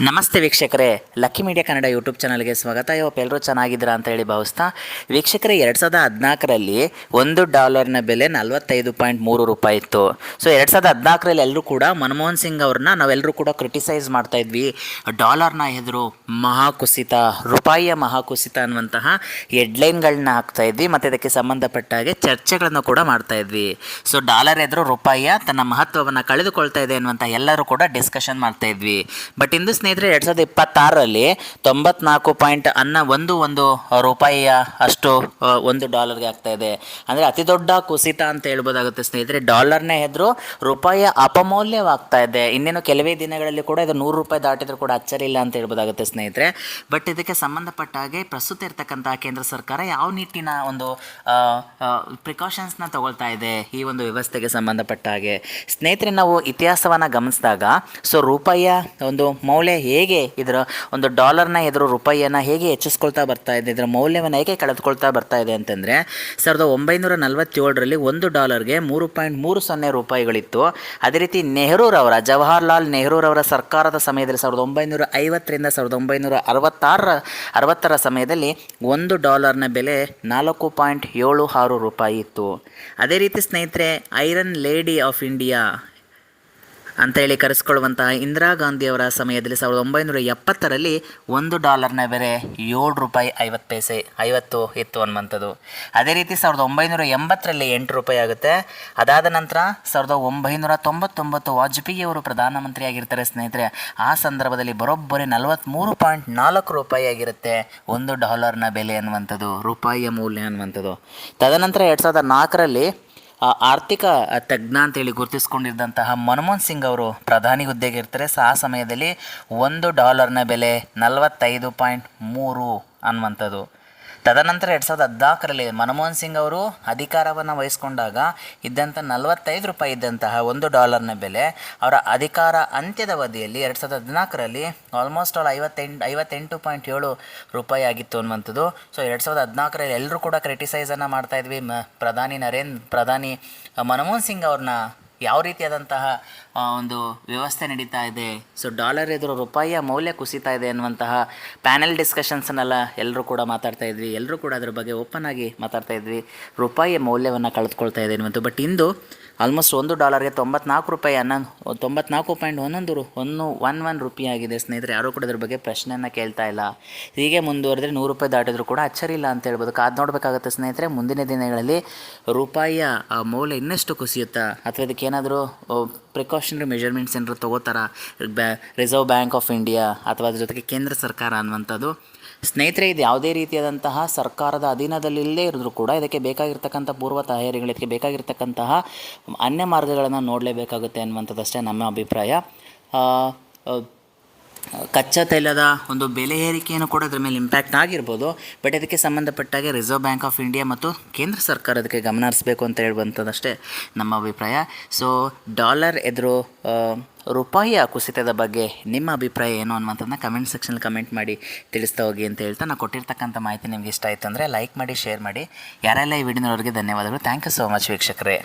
ನಮಸ್ತೆ ವೀಕ್ಷಕರೇ, lucky media Kannada YouTube ಚಾನಲ್ಗೆ ಸ್ವಾಗತ. ಇವತ್ತು ಎಲ್ಲರೂ ಚೆನ್ನಾಗಿದ್ದೀರಾ ಅಂತ ಹೇಳಿ ಭಾವಿಸ್ತಾ, ವೀಕ್ಷಕರೇ 2014ರಲ್ಲಿ $1 ಬೆಲೆ 45.3 ರೂಪಾಯಿ ಇತ್ತು. ಸೊ 2014ರಲ್ಲಿ ಎಲ್ಲರೂ ಕೂಡ ಮನಮೋಹನ್ ಸಿಂಗ್ ಅವ್ರನ್ನ ನಾವೆಲ್ಲರೂ ಕೂಡ ಕ್ರಿಟಿಸೈಸ್ ಮಾಡ್ತಾ ಇದ್ವಿ. ಡಾಲರ್ನ ಎದುರು ಮಹಾಕುಸಿತ, ರೂಪಾಯಿಯ ಮಹಾಕುಸಿತ ಅನ್ನುವಂತಹ ಹೆಡ್ಲೈನ್ಗಳನ್ನ ಹಾಕ್ತಾ ಇದ್ವಿ ಮತ್ತು ಇದಕ್ಕೆ ಸಂಬಂಧಪಟ್ಟ ಹಾಗೆ ಚರ್ಚೆಗಳನ್ನು ಕೂಡ ಮಾಡ್ತಾ ಇದ್ವಿ. ಸೊ ಡಾಲರ್ ಎದುರು ರೂಪಾಯಿಯ ತನ್ನ ಮಹತ್ವವನ್ನು ಕಳೆದುಕೊಳ್ತಾ ಇದೆ ಅನ್ನುವಂಥ ಎಲ್ಲರೂ ಕೂಡ ಡಿಸ್ಕಷನ್ ಮಾಡ್ತಾ ಇದ್ವಿ. ಬಟ್ ಇಂದು ಸ್ನೇಹಿತರೆ 2026ರಲ್ಲಿ 94.11 ರೂಪಾಯಿಯ ಅಷ್ಟು $1ಗೆ ಆಗ್ತಾ ಇದೆ. ಅಂದರೆ ಅತಿ ದೊಡ್ಡ ಕುಸಿತ ಅಂತ ಹೇಳ್ಬೋದಾಗುತ್ತೆ ಸ್ನೇಹಿತರೆ. ಡಾಲರ್ನೇ ಎದುರು ರೂಪಾಯಿಯ ಅಪಮೌಲ್ಯವಾಗ್ತಾ ಇದೆ. ಇನ್ನೇನು ಕೆಲವೇ ದಿನಗಳಲ್ಲಿ ಕೂಡ ಇದು $100 ದಾಟಿದ್ರು ಕೂಡ ಅಚ್ಚರಿ ಇಲ್ಲ ಅಂತ ಹೇಳ್ಬೋದಾಗುತ್ತೆ ಸ್ನೇಹಿತರೆ. ಬಟ್ ಇದಕ್ಕೆ ಸಂಬಂಧಪಟ್ಟ ಹಾಗೆ ಪ್ರಸ್ತುತ ಇರ್ತಕ್ಕಂಥ ಕೇಂದ್ರ ಸರ್ಕಾರ ಯಾವ ನಿಟ್ಟಿನ ಒಂದು ಪ್ರಿಕಾಷನ್ಸ್ನ ತಗೊಳ್ತಾ ಇದೆ ಈ ಒಂದು ವ್ಯವಸ್ಥೆಗೆ ಸಂಬಂಧಪಟ್ಟ ಹಾಗೆ ಸ್ನೇಹಿತರೆ, ನಾವು ಇತಿಹಾಸವನ್ನು ಗಮನಿಸಿದಾಗ ಸೊ ರೂಪಾಯಿಯ ಒಂದು ಮೌಲ್ಯ ಹೇಗೆ, ಇದರ ಒಂದು ಡಾಲರ್ನ ಎದುರು ರೂಪಾಯಿಯನ್ನು ಹೇಗೆ ಹೆಚ್ಚಿಸ್ಕೊಳ್ತಾ ಬರ್ತಾ ಇದೆ, ಇದರ ಮೌಲ್ಯವನ್ನು ಹೇಗೆ ಕಳೆದುಕೊಳ್ತಾ ಬರ್ತಾ ಇದೆ ಅಂತಂದರೆ 1947ರಲ್ಲಿ $1ಗೆ 3.30 ರೂಪಾಯಿಗಳಿತ್ತು. ಅದೇ ರೀತಿ ನೆಹರೂರವರ ಜವಾಹರ್ಲಾಲ್ ನೆಹರೂರವರ ಸರ್ಕಾರದ ಸಮಯದಲ್ಲಿ 1950ರಿಂದ 1960ರ ಸಮಯದಲ್ಲಿ $1ನ ಬೆಲೆ 4.76 ರೂಪಾಯಿ ಇತ್ತು. ಅದೇ ರೀತಿ ಸ್ನೇಹಿತರೆ, ಐರನ್ ಲೇಡಿ ಆಫ್ ಇಂಡಿಯಾ ಅಂತ ಹೇಳಿ ಕರೆಸ್ಕೊಳ್ಳುವಂತಹ ಇಂದಿರಾ ಗಾಂಧಿಯವರ ಸಮಯದಲ್ಲಿ 1970ರಲ್ಲಿ $1ನ ಬೆಲೆ $7.50 ಇತ್ತು ಅನ್ನುವಂಥದ್ದು. ಅದೇ ರೀತಿ 1980ರಲ್ಲಿ $8 ಆಗುತ್ತೆ. ಅದಾದ ನಂತರ 1999 ವಾಜಪೇಯಿ ಅವರು ಪ್ರಧಾನಮಂತ್ರಿ ಆಗಿರ್ತಾರೆ ಸ್ನೇಹಿತರೆ. ಆ ಸಂದರ್ಭದಲ್ಲಿ ಬರೋಬ್ಬರಿ 43.4 ರೂಪಾಯಿ ಆಗಿರುತ್ತೆ $1ನ ಬೆಲೆ ಅನ್ನುವಂಥದ್ದು, ರೂಪಾಯಿಯ ಮೌಲ್ಯ ಅನ್ನುವಂಥದ್ದು. ತದನಂತರ 2004ರಲ್ಲಿ ಆರ್ಥಿಕ ತಜ್ಞ ಅಂತೇಳಿ ಗುರುತಿಸ್ಕೊಂಡಿದ್ದಂತಹ ಮನಮೋಹನ್ ಸಿಂಗ್ ಅವರು ಪ್ರಧಾನಿ ಹುದ್ದೆಗೆ ಇರ್ತಾರೆ. ಆ ಸಮಯದಲ್ಲಿ $1ನ ಬೆಲೆ 45.3 ಅನ್ನುವಂಥದ್ದು. ತದನಂತರ 2014ರಲ್ಲಿ ಮನಮೋಹನ್ ಸಿಂಗ್ ಅವರು ಅಧಿಕಾರವನ್ನು ವಹಿಸ್ಕೊಂಡಾಗ ಇದ್ದಂಥ $45 ಇದ್ದಂತಹ $1ನ ಬೆಲೆ ಅವರ ಅಧಿಕಾರ ಅಂತ್ಯದ ಅವಧಿಯಲ್ಲಿ 2014ರಲ್ಲಿ ಆಲ್ಮೋಸ್ಟ್ ಆಲ್ 58.7 ರೂಪಾಯಿ ಆಗಿತ್ತು ಅನ್ನುವಂಥದ್ದು. ಸೊ 2014ರಲ್ಲಿ ಎಲ್ಲರೂ ಕೂಡ ಕ್ರಿಟಿಸೈಸನ್ನು ಮಾಡ್ತಾ ಇದ್ವಿ. ಪ್ರಧಾನಿ ಮನಮೋಹನ್ ಸಿಂಗ್ ಅವ್ರನ್ನ ಯಾವ ರೀತಿಯಾದಂತಹ ಒಂದು ವ್ಯವಸ್ಥೆ ನಡೀತಾ ಇದೆ, ಸೊ ಡಾಲರ್ ಎದುರು ರೂಪಾಯಿಯ ಮೌಲ್ಯ ಕುಸಿತಾ ಇದೆ ಅನ್ನುವಂತಹ ಪ್ಯಾನೆಲ್ ಡಿಸ್ಕಷನ್ಸನ್ನೆಲ್ಲ ಎಲ್ಲರೂ ಕೂಡ ಮಾತಾಡ್ತಾ ಇದ್ವಿ. ಎಲ್ಲರೂ ಕೂಡ ಅದ್ರ ಬಗ್ಗೆ ಓಪನ್ ಆಗಿ ಮಾತಾಡ್ತಾ ಇದ್ವಿ. ರೂಪಾಯಿಯ ಮೌಲ್ಯವನ್ನು ಕಳೆದುಕೊಳ್ತಾ ಇದೆ ಅನ್ನುವಂಥ. ಬಟ್ ಇಂದು ಆಲ್ಮೋಸ್ಟ್ $1ಗೆ 94.11 ರೂಪಾಯಿ ಆಗಿದೆ ಸ್ನೇಹಿತರೆ. ಯಾರೂ ಕೂಡ ಅದ್ರ ಬಗ್ಗೆ ಪ್ರಶ್ನೆಯನ್ನು ಕೇಳ್ತಾ ಇಲ್ಲ. ಹೀಗೆ ಮುಂದುವರೆದ್ರೆ $100 ದಾಟಿದ್ರು ಕೂಡ ಅಚ್ಚರಿ ಇಲ್ಲ ಅಂತ ಹೇಳ್ಬೋದು. ಕಾದು ನೋಡಬೇಕಾಗುತ್ತೆ ಸ್ನೇಹಿತರೆ, ಮುಂದಿನ ದಿನಗಳಲ್ಲಿ ರೂಪಾಯಿಯ ಮೌಲ್ಯ ಇನ್ನಷ್ಟು ಕುಸಿಯುತ್ತಾ ಅಥವಾ ಇದಕ್ಕೇನಾದರೂ ಪ್ರಿಕಾಷನರಿ ಮೆಜರ್ಮೆಂಟ್ಸ್ ಏನಾದರೂ ತೊಗೋತಾರಾ ರಿಸರ್ವ್ ಬ್ಯಾಂಕ್ ಆಫ್ ಇಂಡಿಯಾ ಅಥವಾ ಅದ್ರ ಜೊತೆಗೆ ಕೇಂದ್ರ ಸರ್ಕಾರ ಅನ್ನುವಂಥದ್ದು. ಸ್ನೇಹಿತರೆ, ಇದು ಯಾವುದೇ ರೀತಿಯಾದಂತಹ ಸರ್ಕಾರದ ಅಧೀನದಲ್ಲಿಲ್ಲದೇ ಇರಿದ್ರೂ ಕೂಡ ಇದಕ್ಕೆ ಬೇಕಾಗಿರ್ತಕ್ಕಂಥ ಪೂರ್ವ ತಯಾರಿಗಳು, ಇದಕ್ಕೆ ಬೇಕಾಗಿರ್ತಕ್ಕಂತಹ ಅನ್ಯ ಮಾರ್ಗಗಳನ್ನು ನೋಡಲೇಬೇಕಾಗುತ್ತೆ ಅನ್ನುವಂಥದ್ದಷ್ಟೇ ನಮ್ಮ ಅಭಿಪ್ರಾಯ. ಕಚ್ಚಾ ತೈಲದ ಒಂದು ಬೆಲೆ ಏರಿಕೆಯನ್ನು ಕೂಡ ಅದರ ಮೇಲೆ ಇಂಪ್ಯಾಕ್ಟ್ ಆಗಿರ್ಬೋದು. ಬಟ್ ಇದಕ್ಕೆ ಸಂಬಂಧಪಟ್ಟಾಗೆ ರಿಸರ್ವ್ ಬ್ಯಾಂಕ್ ಆಫ್ ಇಂಡಿಯಾ ಮತ್ತು ಕೇಂದ್ರ ಸರ್ಕಾರ ಅದಕ್ಕೆ ಗಮನ ಹರಿಸಬೇಕು ಅಂತ ಹೇಳುವಂಥದ್ದಷ್ಟೇ ನಮ್ಮ ಅಭಿಪ್ರಾಯ. ಸೊ ಡಾಲರ್ ಎದುರು ರೂಪಾಯಿಯ ಕುಸಿತದ ಬಗ್ಗೆ ನಿಮ್ಮ ಅಭಿಪ್ರಾಯ ಏನು ಅನ್ನುವಂಥದ್ದನ್ನ ಕಮೆಂಟ್ ಸೆಕ್ಷನಲ್ಲಿ ಕಮೆಂಟ್ ಮಾಡಿ ತಿಳಿಸ್ತಾ ಹೋಗಿ ಅಂತ ಹೇಳ್ತಾ, ನಾನು ಕೊಟ್ಟಿರ್ತಕ್ಕಂಥ ಮಾಹಿತಿ ನಿಮಗೆ ಇಷ್ಟ ಆಯಿತು ಅಂದರೆ ಲೈಕ್ ಮಾಡಿ, ಶೇರ್ ಮಾಡಿ. ಯಾರೆಲ್ಲ ಈ ವಿಡಿಯೋನವರಿಗೆ ಧನ್ಯವಾದಗಳು. ಥ್ಯಾಂಕ್ ಯು ಸೋ ಮಚ್ ವೀಕ್ಷಕರೇ.